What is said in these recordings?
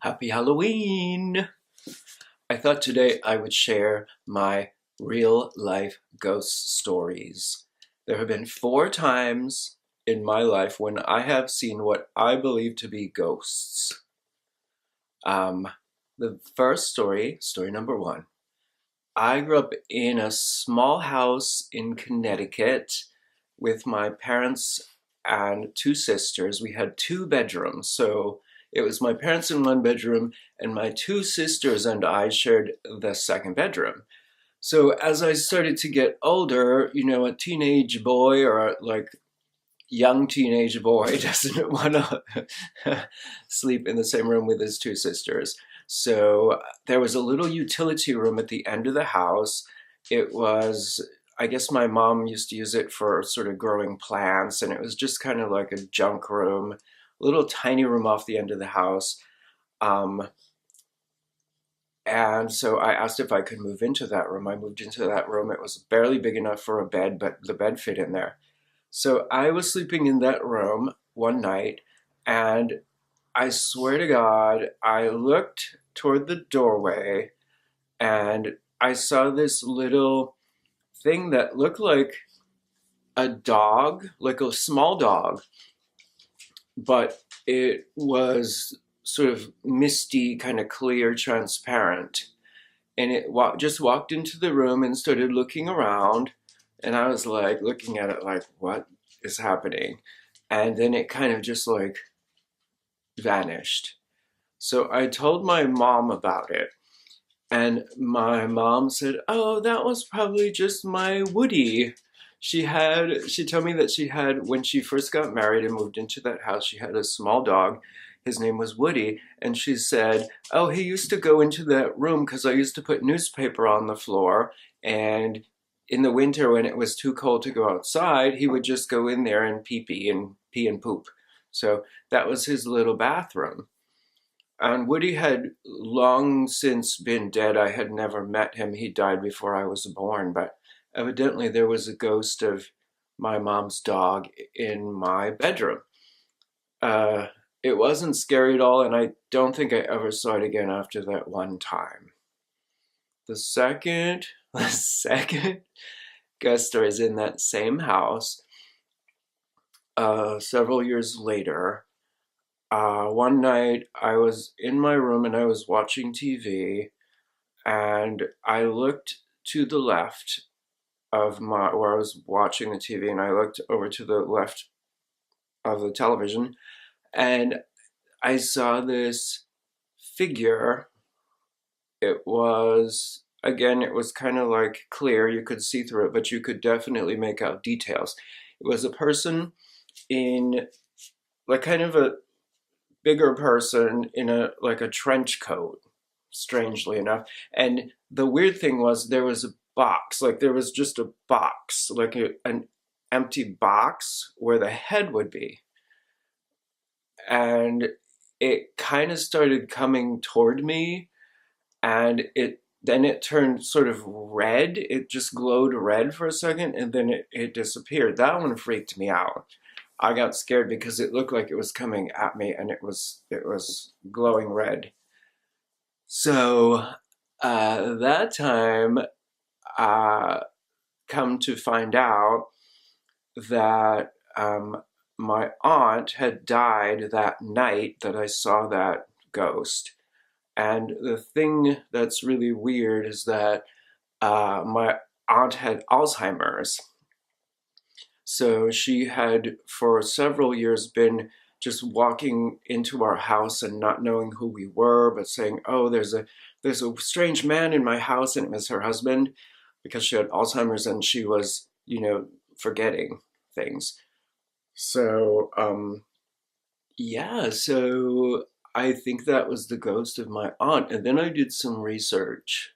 Happy Halloween! I thought today I would share my real life ghost stories. There have been 4 times in my life when I have seen what I believe to be ghosts. Um, the first story, story number 1. I grew up in a small house in Connecticut with my parents and 2 sisters. We had 2 bedrooms, so it was my parents in 1 bedroom, and my 2 sisters and I shared the 2nd bedroom. So as I started to get older, a teenage boy or like young teenage boy doesn't want to sleep in the same room with his 2 sisters. So there was a little utility room at the end of the house. It was, I guess my mom used to use it for sort of growing plants, and it was just kind of like a junk room, a little tiny room off the end of the house. Um, and so I asked if I could move into that room. I moved into that room. It was barely big enough for a bed, but the bed fit in there. So I was sleeping in that room one night, and I swear to God, I looked toward the doorway and I saw this little thing that looked like a dog, like a small dog, but it was sort of misty, kind of clear, transparent. And it just walked into the room and started looking around. And I was like looking at it like, what is happening? And then it kind of just like vanished. So I told my mom about it. And my mom said, "Oh, that was probably just my Woody." She told me that she had, when she first got married and moved into that house, she had a small dog. His name was Woody. And she said, "Oh, he used to go into that room because I used to put newspaper on the floor. And in the winter, when it was too cold to go outside, he would just go in there and pee and poop." So that was his little bathroom. And Woody had long since been dead. I had never met him. He died before I was born, but evidently there was a ghost of my mom's dog in my bedroom. Uh, it wasn't scary at all, and I don't think I ever saw it again after that one time. The second, the second ghost story is in that same house. Several years later, one night I was in my room and I was watching TV, and I looked to the left of my where I was watching the TV, and I looked over to the left of the television, and I saw this figure. It was kind of like clear, you could see through it, but you could definitely make out details. It was a person in like kind of a bigger person in a trench coat, strangely enough. And the weird thing was there was a box, like there was just a box, like an empty box where the head would be. And it kind of started coming toward me, and it turned sort of red. It just glowed red for a second, and then it disappeared. That one freaked me out. I got scared because it looked like it was coming at me, and it was glowing red. So that time, uh, come to find out that my aunt had died that night that I saw that ghost. And the thing that's really weird is that my aunt had Alzheimer's. So she had, for several years, been just walking into our house and not knowing who we were, but saying, "Oh, there's a strange man in my house," and it was her husband, because she had Alzheimer's and she was, forgetting things. So, yeah, so I think that was the ghost of my aunt. And then I did some research,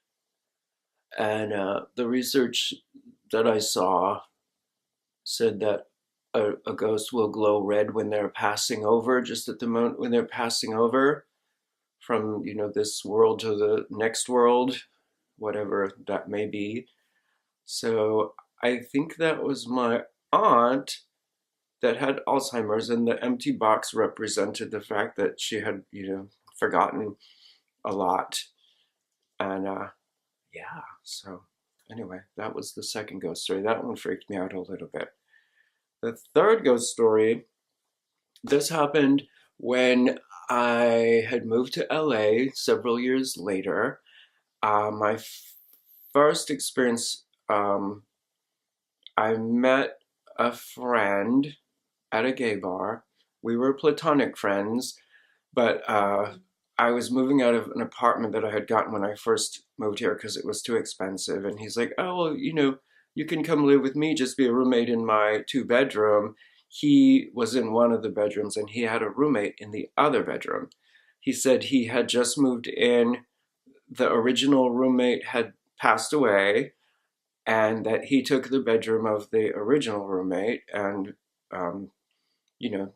and the research that I saw said that a ghost will glow red when they're passing over, just at the moment when they're passing over from, this world to the next world, whatever that may be. So I think that was my aunt that had Alzheimer's, and the empty box represented the fact that she had, forgotten a lot. And yeah, so anyway, that was the second ghost story. That one freaked me out a little bit. The third ghost story, this happened when I had moved to LA several years later. My first experience, I met a friend at a gay bar. We were platonic friends, but I was moving out of an apartment that I had gotten when I first moved here because it was too expensive. And he's like, oh, well, you can come live with me, just be a roommate in my two-bedroom. He was in one of the bedrooms and he had a roommate in the other bedroom. He said he had just moved in, the original roommate had passed away, and that he took the bedroom of the original roommate and, um, you know,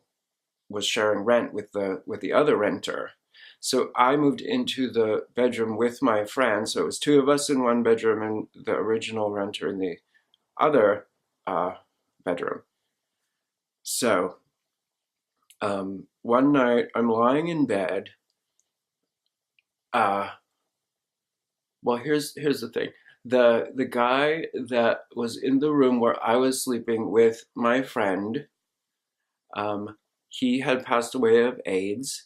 was sharing rent with the other renter. So I moved into the bedroom with my friend. So it was two of us in one bedroom and the original renter in the other bedroom. So one night I'm lying in bed. Well, here's the thing. The guy that was in the room where I was sleeping with my friend, um, he had passed away of AIDS,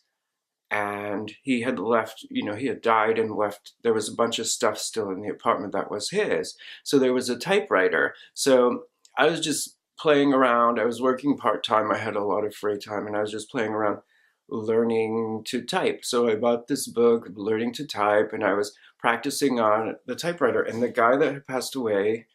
and he had left, he had died and left, there was a bunch of stuff still in the apartment that was his. So there was a typewriter. So I was just playing around. I was working part-time. I had a lot of free time and I was just playing around learning to type. So I bought this book, Learning to Type, and I was practicing on the typewriter. And the guy that had passed away,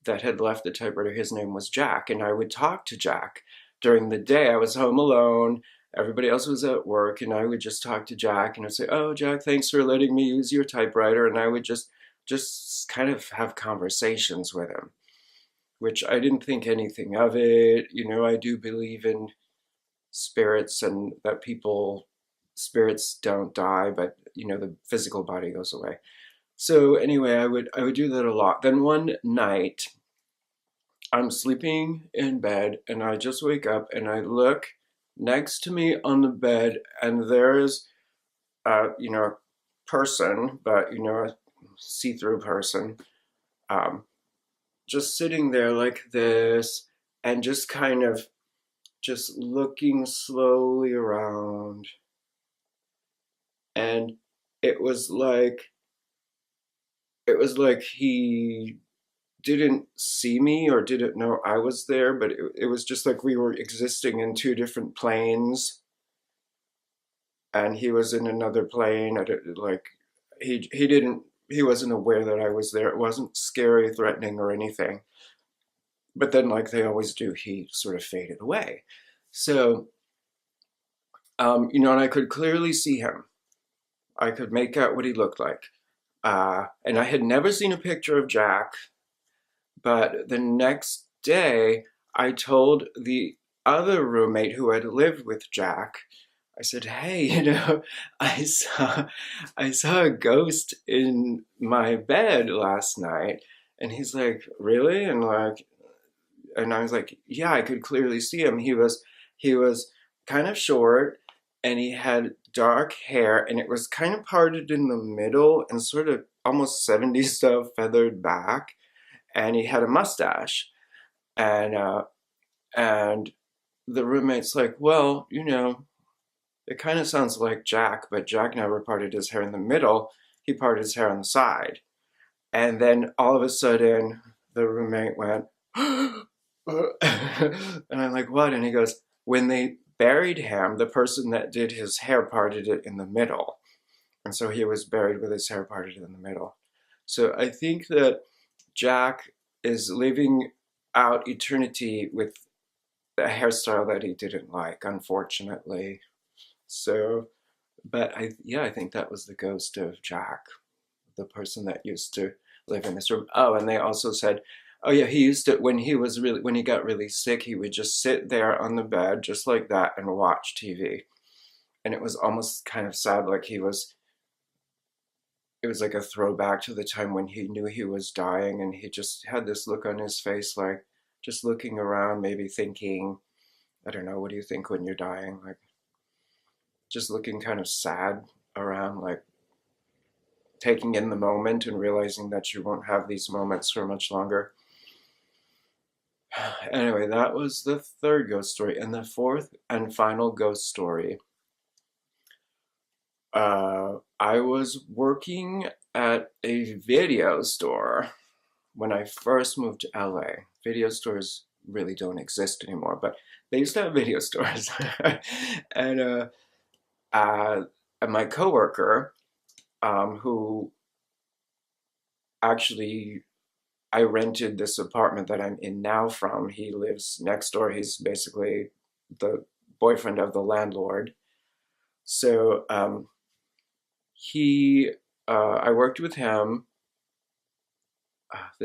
that had left the typewriter, his name was Jack. And I would talk to Jack during the day. I was home alone. Everybody else was at work, and I would just talk to Jack, and I'd say, "Oh, Jack, thanks for letting me use your typewriter." And I would just kind of have conversations with him, which I didn't think anything of it. I do believe in spirits and that spirits don't die, but the physical body goes away. So anyway, I would do that a lot. Then one night, I'm sleeping in bed, and I just wake up and I look next to me on the bed, and there's a person, but a see-through person, um, just sitting there like this, and just kind of just looking slowly around. And it was like he didn't see me or didn't know I was there, but it was just like we were existing in two different planes, and he was in another plane. Like he wasn't aware that I was there. It wasn't scary, threatening, or anything. But then, like they always do, he sort of faded away. So, and I could clearly see him. I could make out what he looked like. And I had never seen a picture of Jack, but the next day I told the other roommate who had lived with Jack, I said, "Hey, I saw a ghost in my bed last night." And he's like, "Really?" And I was like, "Yeah, I could clearly see him. He was kind of short, and he had dark hair, and it was kind of parted in the middle and sort of almost 70s style feathered back, and he had a mustache." And the roommate's like, "Well, it kind of sounds like Jack, but Jack never parted his hair in the middle. He parted his hair on the side." And then all of a sudden, the roommate went, and I'm like, "What?" And he goes, "When they buried him, the person that did his hair parted it in the middle." And so he was buried with his hair parted in the middle. So I think that Jack is living out eternity with a hairstyle that he didn't like, unfortunately. So, but I think that was the ghost of Jack, the person that used to live in this room. Oh, and they also said, oh yeah, he used to, when he got really sick, he would just sit there on the bed just like that and watch TV. And it was almost kind of sad, like it was like a throwback to the time when he knew he was dying, and he just had this look on his face, like just looking around, maybe thinking, I don't know, what do you think when you're dying? Like just looking kind of sad. on like taking in the moment and realizing that you won't have these moments for much longer. Anyway, that was the third ghost story. And the fourth and final ghost story, I was working at a video store when I first moved to LA. Video stores really don't exist anymore, but they used to have video stores. and uh, my coworker, who actually I rented this apartment that I'm in now from. He lives next door. He's basically the boyfriend of the landlord. So I worked with him. I'm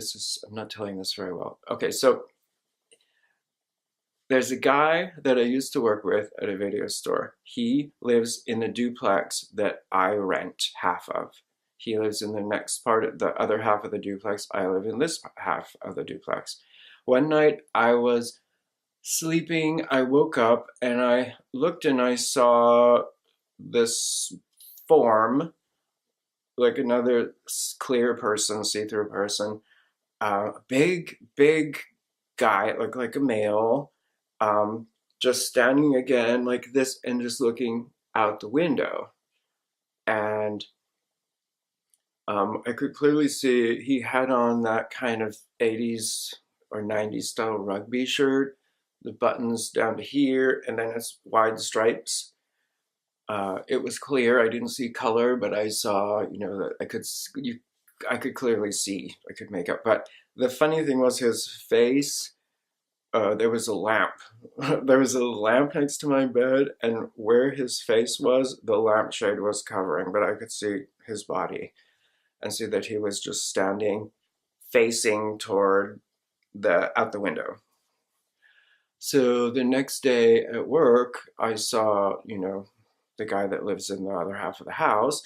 not telling this very well. Okay, so there's a guy that I used to work with at a video store. He lives in the duplex that I rent half of. He lives in the next part, the other half of the duplex. I live in this half of the duplex. One night I was sleeping. I woke up and I looked and I saw this form, like another clear person, see-through person, big guy, it looked like a male, just standing again like this and just looking out the window. And I could clearly see he had on that kind of 80s or 90s style rugby shirt, the buttons down to here, and then it's wide stripes. It was clear. I didn't see color, but I saw, that I could clearly see. I could make up. But the funny thing was his face. There was a lamp. There was a lamp next to my bed, and where his face was, the lampshade was covering, but I could see his body and see that he was just standing, facing toward out the window. So the next day at work, I saw, the guy that lives in the other half of the house,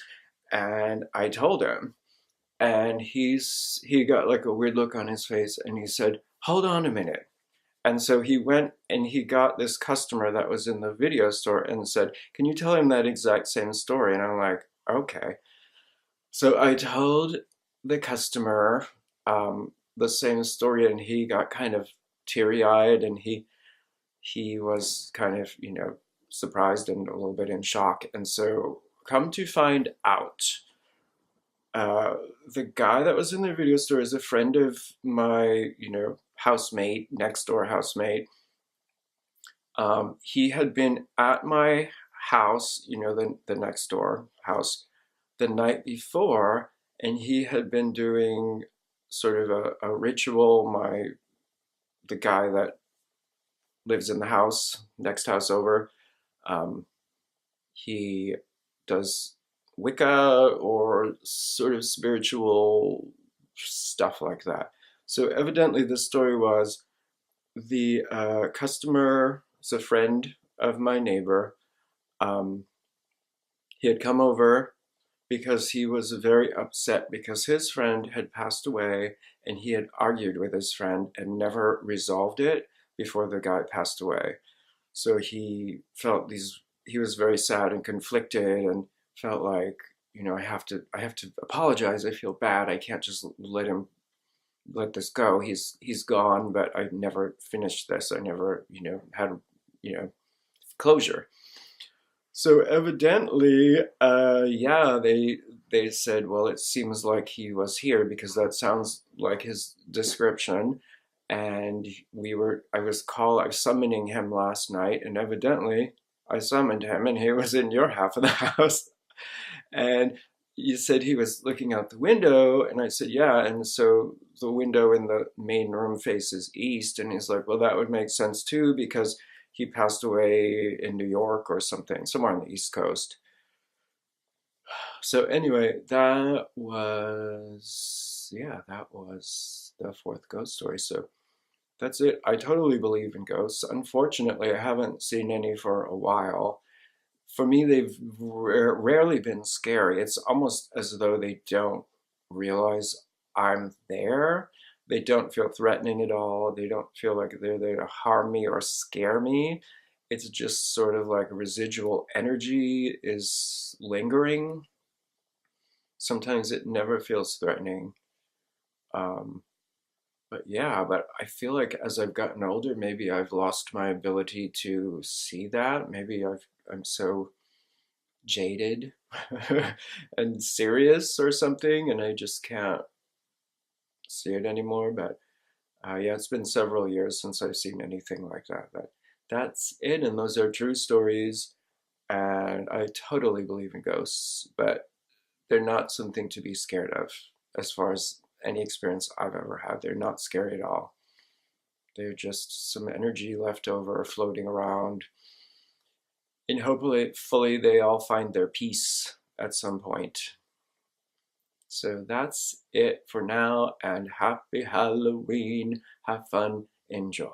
and I told him, and he got like a weird look on his face, and he said, "Hold on a minute." And so he went and he got this customer that was in the video store and said, "Can you tell him that exact same story?" And I'm like, "Okay." So I told the customer the same story, and he got kind of teary-eyed, and he was kind of, surprised and a little bit in shock. And so, come to find out, the guy that was in the video store is a friend of my, housemate, next door housemate. He had been at my house, the next door house, the night before, and he had been doing sort of a ritual. The guy that lives in the house, next house over, he does Wicca or sort of spiritual stuff like that. So evidently the story was the customer is a friend of my neighbor. He had come over because he was very upset because his friend had passed away, and he had argued with his friend and never resolved it before the guy passed away. So he was very sad and conflicted and felt like, I have to apologize. I feel bad. I can't just let this go. He's gone, but I never finished this. I never, had, closure. So evidently, yeah, they said, well, it seems like he was here because that sounds like his description. And I was summoning him last night, and evidently I summoned him, and he was in your half of the house. And you said he was looking out the window, and I said, yeah. And so the window in the main room faces east, and he's like, well, that would make sense too, because he passed away in New York or something, somewhere on the East Coast. So anyway, that was the fourth ghost story. So that's it. I totally believe in ghosts. Unfortunately, I haven't seen any for a while. For me, they've rarely been scary. It's almost as though they don't realize I'm there. They don't feel threatening at all. They don't feel like they're there to harm me or scare me. It's just sort of like residual energy is lingering. Sometimes it never feels threatening. Um, but yeah, but I feel like as I've gotten older, maybe I've lost my ability to see that. Maybe I'm so jaded and serious or something, and I just can't see it anymore. But yeah, it's been several years since I've seen anything like that. But that's it, and those are true stories. And I totally believe in ghosts, but they're not something to be scared of. As far as any experience I've ever had, they're not scary at all. They're just some energy left over floating around. And hopefully, fully, they all find their peace at some point. So that's it for now, and happy Halloween. Have fun, enjoy.